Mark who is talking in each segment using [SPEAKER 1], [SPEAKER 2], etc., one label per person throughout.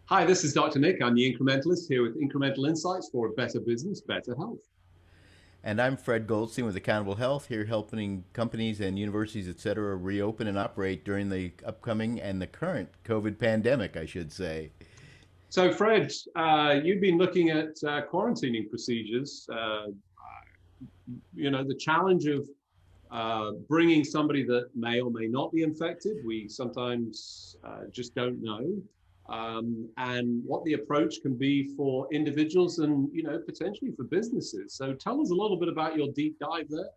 [SPEAKER 1] Hi, this is Dr. Nick. I'm the incrementalist here with incremental insights for a better business, better health.
[SPEAKER 2] And I'm Fred Goldstein with Accountable Health, here helping companies and universities, et cetera, reopen and operate during the upcoming and the current COVID pandemic, I should say.
[SPEAKER 1] So, Fred, you've been looking at quarantining procedures. The challenge of bringing somebody that may or may not be infected. We sometimes just don't know. And what the approach can be for individuals and, potentially for businesses. So tell us a little bit about your deep dive there.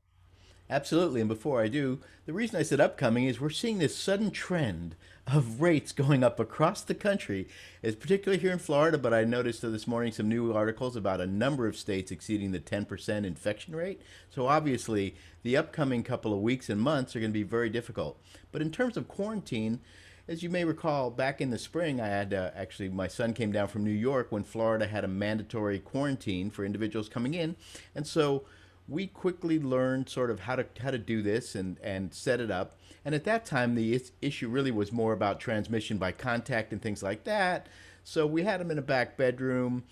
[SPEAKER 2] Absolutely. And before I do, the reason I said upcoming is we're seeing this sudden trend of rates going up across the country, is particularly here in Florida, but I noticed this morning some new articles about a number of states exceeding the 10% infection rate. So obviously, the upcoming couple of weeks and months are going to be very difficult. But in terms of quarantine, as you may recall, back in the spring, I had actually, my son came down from New York when Florida had a mandatory quarantine for individuals coming in. And so we quickly learned sort of how to do this and set it up. And at that time, the issue really was more about transmission by contact and things like that. So we had him in a back bedroom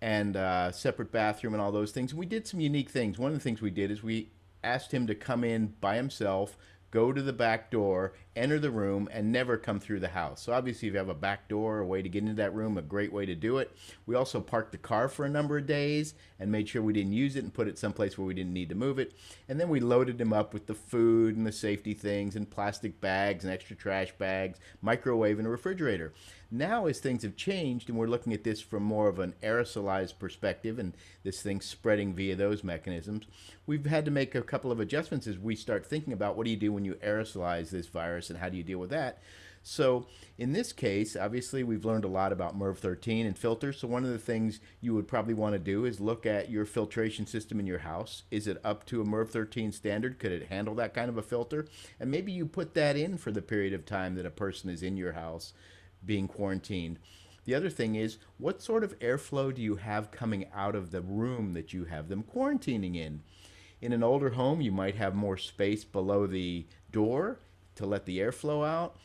[SPEAKER 2] and separate bathroom and all those things. And we did some unique things. One of the things we did is we asked him to come in by himself, go to the back door, enter the room, and never come through the house. So obviously, if you have a back door, a way to get into that room, a great way to do it. We also parked the car for a number of days and made sure we didn't use it and put it someplace where we didn't need to move it. And then we loaded him up with the food and the safety things and plastic bags and extra trash bags, microwave, and a refrigerator. Now, as things have changed and we're looking at this from more of an aerosolized perspective and this thing spreading via those mechanisms, we've had to make a couple of adjustments as we start thinking about what do you do when you aerosolize this virus and how do you deal with that. So in this case, obviously, we've learned a lot about MERV 13 and filters. So one of the things you would probably want to do is look at your filtration system in your house. Is it up to a MERV 13 standard? Could it handle that kind of a filter? And maybe you put that in for the period of time that a person is in your house being quarantined. The other thing is, what sort of airflow do you have coming out of the room that you have them quarantining in? In an older home, you might have more space below the door to let the airflow out.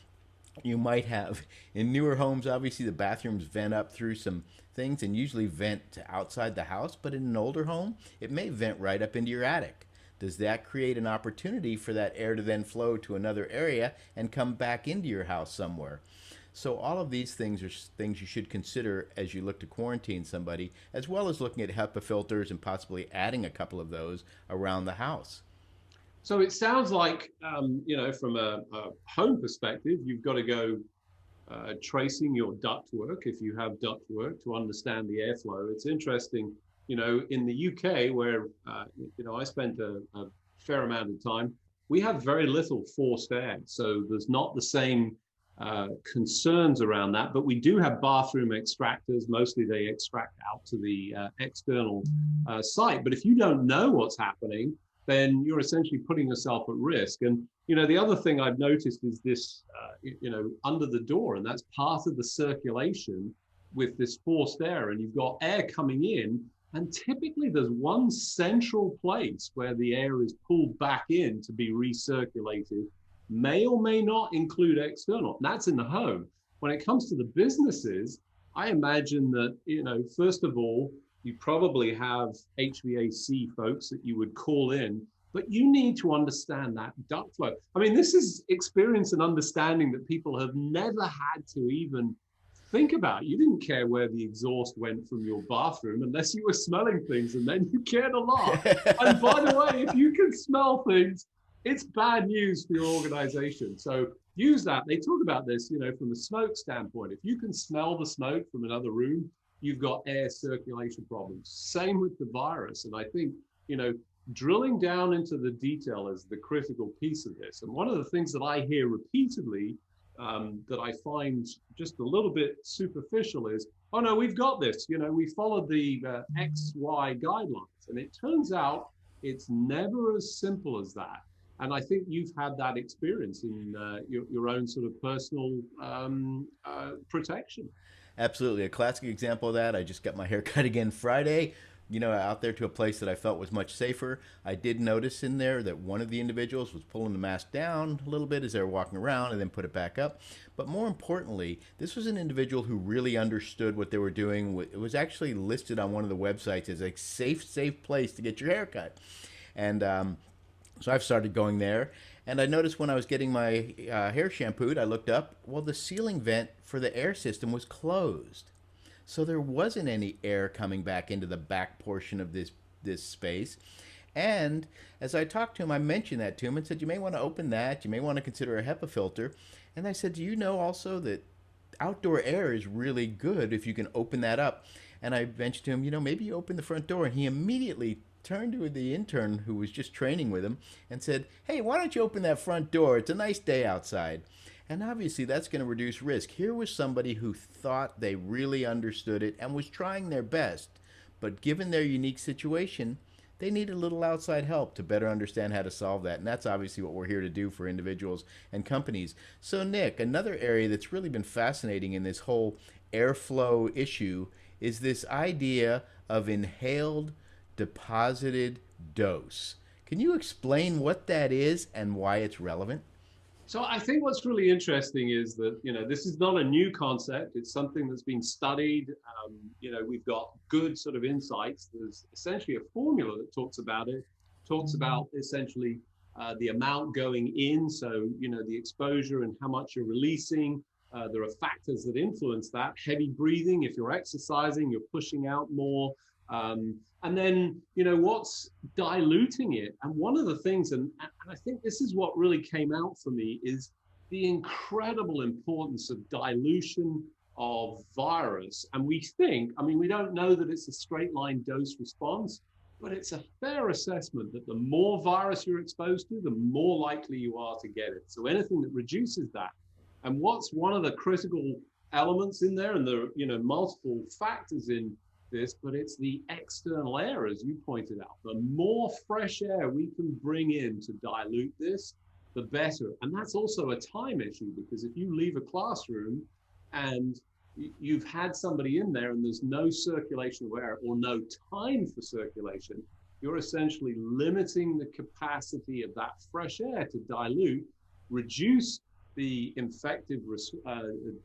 [SPEAKER 2] You might have, in newer homes, obviously the bathrooms vent up through some things and usually vent to outside the house, but in an older home, it may vent right up into your attic. Does that create an opportunity for that air to then flow to another area and come back into your house somewhere? So all of these things are things you should consider as you look to quarantine somebody, as well as looking at HEPA filters and possibly adding a couple of those around the house.
[SPEAKER 1] So it sounds like, from a home perspective, you've got to go tracing your ductwork if you have ductwork to understand the airflow. It's interesting, in the UK where, I spent a fair amount of time, we have very little forced air. So there's not the same concerns around that, but we do have bathroom extractors. Mostly they extract out to the external site. But if you don't know what's happening, then you're essentially putting yourself at risk. And the other thing I've noticed is this, under the door, and that's part of the circulation with this forced air. And you've got air coming in, and typically there's one central place where the air is pulled back in to be recirculated, may or may not include external. And that's in the home. When it comes to the businesses, I imagine that, first of all, you probably have HVAC folks that you would call in, but you need to understand that duct flow. I mean, this is experience and understanding that people have never had to even think about. You didn't care where the exhaust went from your bathroom unless you were smelling things, and then you cared a lot. And by the way, if you can smell things, it's bad news for your organization. So use that. They talk about this, from the smoke standpoint. If you can smell the smoke from another room, you've got air circulation problems. Same with the virus. And I think, drilling down into the detail is the critical piece of this. And one of the things that I hear repeatedly that I find just a little bit superficial is, oh no, we've got this. We followed the XY guidelines. And it turns out it's never as simple as that. And I think you've had that experience in your own sort of personal protection.
[SPEAKER 2] Absolutely. A classic example of that, I just got my hair cut again Friday. out there to a place that I felt was much safer. I did notice in there that one of the individuals was pulling the mask down a little bit as they were walking around and then put it back up. But more importantly, this was an individual who really understood what they were doing. It was actually listed on one of the websites as a safe place to get your hair cut. And so I've started going there. And I noticed when I was getting my hair shampooed, I looked up. Well, the ceiling vent for the air system was closed. So there wasn't any air coming back into the back portion of this space. And as I talked to him, I mentioned that to him and said, you may want to open that. You may want to consider a HEPA filter. And I said, do you know also that outdoor air is really good if you can open that up? And I mentioned to him, maybe you open the front door. And he immediately turned to the intern who was just training with him and said, hey, why don't you open that front door? It's a nice day outside. And obviously that's going to reduce risk. Here was somebody who thought they really understood it and was trying their best. But given their unique situation, they need a little outside help to better understand how to solve that. And that's obviously what we're here to do for individuals and companies. So Nick, another area that's really been fascinating in this whole airflow issue is this idea of inhaled deposited dose. Can you explain what that is and why it's relevant?
[SPEAKER 1] So I think what's really interesting is that, this is not a new concept. It's something that's been studied. We've got good sort of insights. There's essentially a formula that talks about it, talks about essentially the amount going in. So, the exposure and how much you're releasing. There are factors that influence that. Heavy breathing, if you're exercising, you're pushing out more. And then, what's diluting it? And one of the things, and I think this is what really came out for me, is the incredible importance of dilution of virus. And we don't know that it's a straight line dose response, but it's a fair assessment that the more virus you're exposed to, the more likely you are to get it. So anything that reduces that. And what's one of the critical elements in there, and there are, multiple factors in this, but it's the external air, as you pointed out. The more fresh air we can bring in to dilute this, the better. And that's also a time issue, because if you leave a classroom and you've had somebody in there and there's no circulation of air or no time for circulation, you're essentially limiting the capacity of that fresh air to dilute, reduce the infective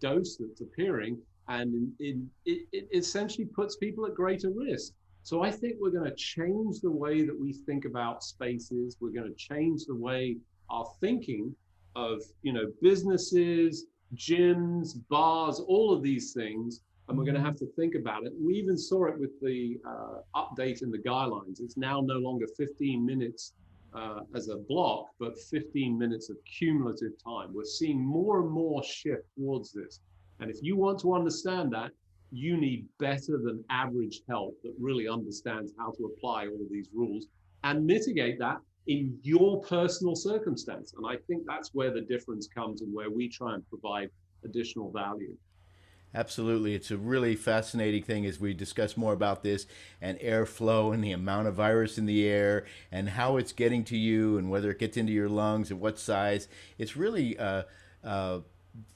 [SPEAKER 1] dose that's appearing, and it essentially puts people at greater risk. So I think we're going to change the way that we think about spaces. We're going to change the way our thinking of, businesses, gyms, bars, all of these things. And we're going to have to think about it. We even saw it with the update in the guidelines. It's now no longer 15 minutes as a block, but 15 minutes of cumulative time. We're seeing more and more shift towards this. And if you want to understand that, you need better than average help that really understands how to apply all of these rules and mitigate that in your personal circumstance. And I think that's where the difference comes and where we try and provide additional value.
[SPEAKER 2] Absolutely. It's a really fascinating thing as we discuss more about this and airflow and the amount of virus in the air and how it's getting to you and whether it gets into your lungs and what size. It's really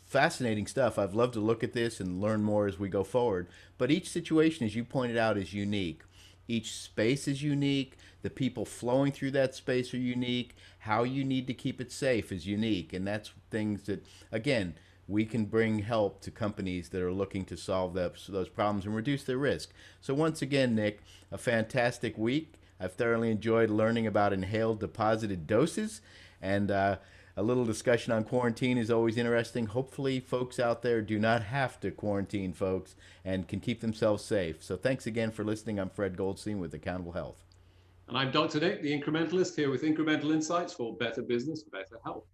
[SPEAKER 2] fascinating stuff. I've loved to look at this and learn more as we go forward. But each situation, as you pointed out, is unique. Each space is unique. The people flowing through that space are unique. How you need to keep it safe is unique. And that's things that, again, we can bring help to companies that are looking to solve those problems and reduce their risk. So once again, Nick, a fantastic week. I've thoroughly enjoyed learning about inhaled deposited doses, and a little discussion on quarantine is always interesting. Hopefully folks out there do not have to quarantine, folks, and can keep themselves safe. So thanks again for listening. I'm Fred Goldstein with Accountable Health.
[SPEAKER 1] And I'm Dr. Nick, the incrementalist, here with incremental insights for better business, better health.